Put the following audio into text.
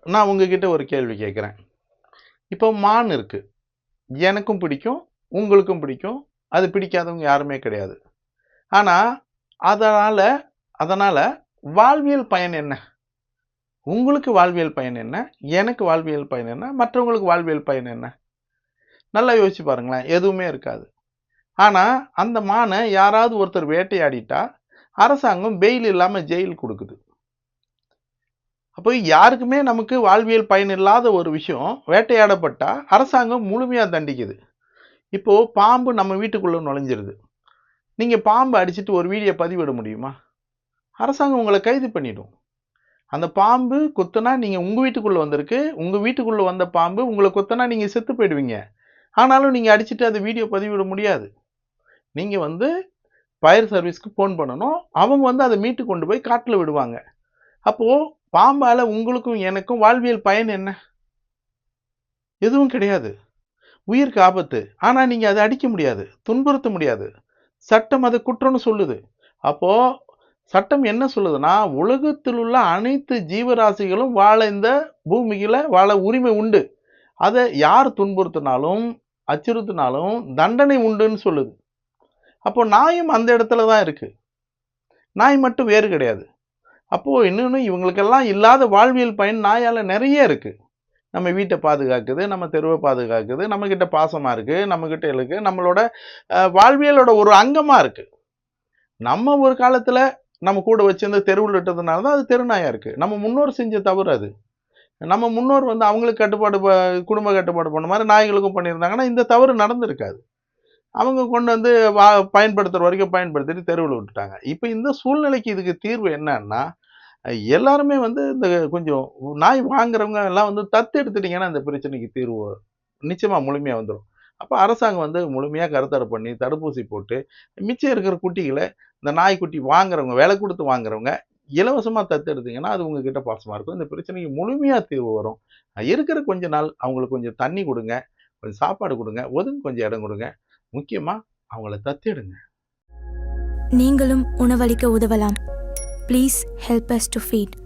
நான் உங்ககிட்ட ஒரு கேள்வி கேட்குறேன். இப்போ மான் இருக்கு. எனக்கும் பிடிக்கும், உங்களுக்கும் பிடிக்கும். அது பிடிக்காதவங்க யாருமே கிடையாது. ஆனா, அதனால அதனால வாழ்வியல் பயன் என்ன? உங்களுக்கு வாழ்வியல் பயன் என்ன? எனக்கு வாழ்வியல் பயன் என்ன? மற்றவங்களுக்கு வாழ்வியல் பயன் என்ன? நல்லா யோசிச்சு பாருங்களேன். எதுவுமே இருக்காது. ஆனா, அந்த மான யாராவது ஒருத்தர் வேட்டையாடிட்டா, அரசாங்கம் பெயில் இல்லாம ஜெயில் குடுக்குது. அப்போ யாருக்குமே நமக்கு வாழ்வியல் பயன் இல்லாத ஒரு விஷயம் வேட்டையாடப்பட்டா அரசாங்கம் முழுமையா தண்டிக்குது. இப்போ பாம்பு நம்ம வீட்டுக்குள்ள நுழைஞ்சிருது. நீங்க பாம்பு அடிச்சிட்டு ஒரு வீடியோ பதிவிட முடியுமா? அரசாங்கம் உங்கள கைது பண்ணிடும். அந்த பாம்பு கொத்துனா நீங்க உங்க வீட்டுக்குள்ள வந்திருக்கு. உங்க வீட்டுக்குள்ள வந்த பாம்பு உங்கள கொத்துனா நீங்க செத்து போயிடுவீங்க. ஆனாலும் நீங்க அடிச்சிட்டு அந்த வீடியோ பதிவிட முடியாது. நீங்க வந்து ஃபயர் சர்வீஸ்க்கு ஃபோன் பண்ணணும். அவங்க வந்து அத மீட்டு கொண்டு போய் காட்டுல விடுவாங்க. அப்போ பாம்பால உங்களுக்கும் எனக்கும் வாழ்வியல் பயன் என்ன? எதுவும் கிடையாது. உயிருக்கு ஆபத்து. ஆனா நீங்க அத அடிக்க முடியாது. துன்புறுத்த முடியாது. சட்டம் அது குற்றம்னு சொல்லுது. அப்போ சட்டம் என்ன சொல்லுதுன்னா, உலகத்தில் உள்ள அனைத்து ஜீவராசிகளும் வாழ இந்த பூமியில வாழ உரிமை உண்டு. அத யார் துன்புறுத்தினாலும், அச்சுறுத்தினாலும் தண்டனை உண்டுன்னு சொல்லுது. அப்போ நாயும் அந்த இடத்துல தான் இருக்கு. நாய் மட்டும் வேறு கிடையாது. அப்போ இன்னொன்னு இவங்களுக்கெல்லாம் இல்லாத வாழ்வியல் பயன் நாயால நெறைய இருக்கு. நம்ம வீட்ட பாதுகாக்குது, நம்ம தெருவ பாதுகாக்குது, நம்மகிட்ட பாசமா இருக்கு, நம்மகிட்ட இருக்கு, நம்மளோட வாழ்வியலோட ஒரு அங்கமா இருக்கு. நம்ம ஒரு காலத்துல நம்ம கூட வச்சிருந்து தெருவுல விட்டதுனால தான் அது தெருநாயா இருக்கு. நம்ம முன்னோர் செஞ்ச தவறு அது. நம்ம முன்னோர் வந்து அவங்களுக்கு கட்டுப்பாடு குடும்ப கட்டுப்பாடு பண்ண மாரி நாய்களுக்கும் பண்ணியிருந்தாங்கன்னா, இந்த தவறு நடந்திருக்காது. அவங்க கொண்டு வந்து பயன்படுத்துற வரைக்கும் பயன்படுத்திட்டு தெருவுல விட்டுட்டாங்க. இப்ப இந்த சூழ்நிலைக்கு இதுக்கு தீர்வு என்னன்னா, எல்லாருமே வந்து இந்த கொஞ்சம் நாய் வாங்குறவங்க எல்லாம் வந்து தத்து எடுத்துட்டீங்கன்னா, இந்த பிரச்சனைக்கு தீர்வு நிச்சயமா முழுமையா வந்துரும். அப்ப அரசாங்கம் வந்து முழுமையா கருத்தடை பண்ணி, தடுப்பூசி போட்டு, மிச்சம் இருக்கிற குட்டிகள இந்த நாய்க்குட்டி வாங்குறவங்க, விலை குடுத்து வாங்குறவங்க, இலவசமா தத்தெடுத்தீங்கன்னா, அது உங்ககிட்ட பாசமா இருக்கும். இந்த பிரச்சனைக்கு முழுமையா தீர்வு வரும். இருக்கிற கொஞ்ச நாள் அவங்களுக்கு கொஞ்சம் தண்ணி குடுங்க, கொஞ்சம் சாப்பாடு குடுங்க, ஒதுங்க கொஞ்சம் இடம் குடுங்க. முக்கியமா அவங்கள தத்தெடுங்க. நீங்களும் உணவளிக்க உதவலாம். Please help us to feet.